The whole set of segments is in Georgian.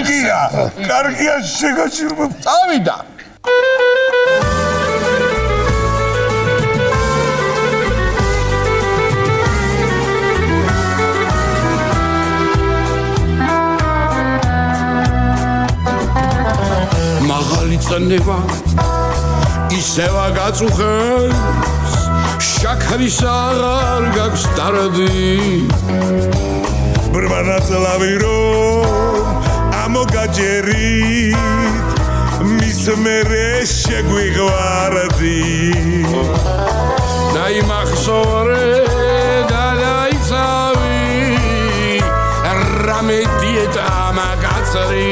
კარგია შეგაჩერბო წავიდა მაღალი წნება ისევა გაწუხებს შაქრის აღარ გაქვს დარდი ბრმანაწლავი რომ ამოგაჯერით მის მერე შეგვიღვარდი დაიმახსოვრე და დაიცავი რამე დიეტა მაგაცრი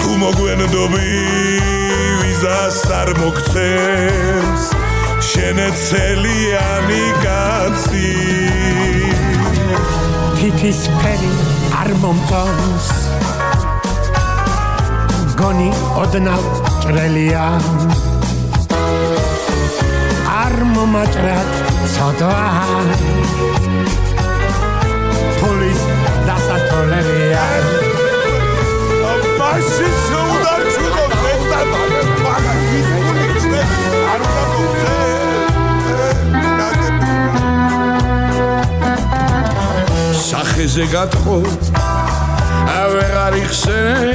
თუ მოგვენდობი ვიზას არ მოგცემს შენეცელიანი კაცი თითის ფერი არ მომწონს გონი ოდნავ ჭრელია არ მომაჭრად ცოდვა ფულის დასათოლერია მაშინ შეუდარჩუნო მეტად მაგა ისუნიჩნე არ უნდა მოგცე სახეზე გატყო აღარ იხსენე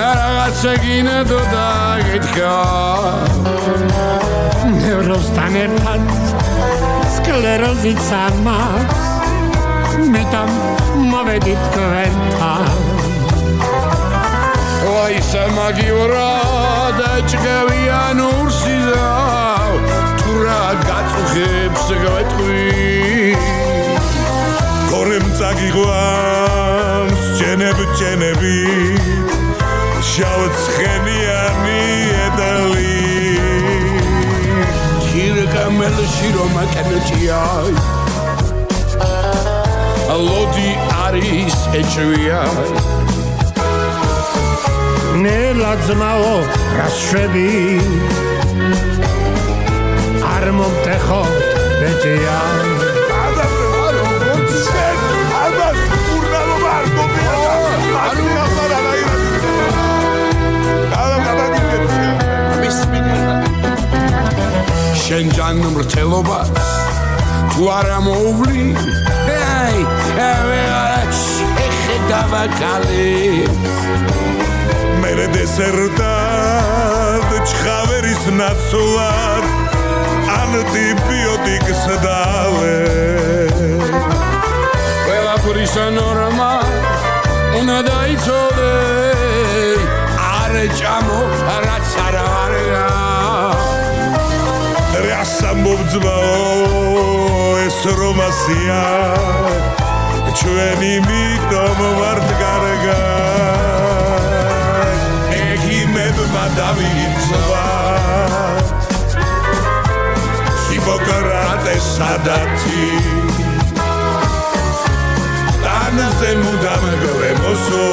რაღაცა გინდო დაგეთქა ნევროსთან ერთად სკლეროზიც ამაქვს მეტამ მოვედით გვერდთან ვაისა მაგივრა და ჭგევიან ურსიზავ თუ რა გაწუხებს გვეტყვი გორემ წაგიღვამს ჭენები შავ ცხენიანი ედალი თირკამელში რომ აკენჭია ლოდი არის ეჭვია ნელა ძმაო რასშვები არ მომტეხოთ ბეჭია შენ ჯანმრთელობას თუ არა მოვლი შეხედავა კალებს მერე დესერტად ჩხავერის ნაცვლად ანტიბიოტიკს დავე ყველაფრის ნორმა უნდა დაიცოდე არ ჭამო რაც არ ვარგა რასა მობძმაო ეს რომასია ჩვენი მიტომ ვართ გარგა ექიმებმა დავიცვათ ჰიპოკრატეს სადათი ტანზე მუდამ გვემოსო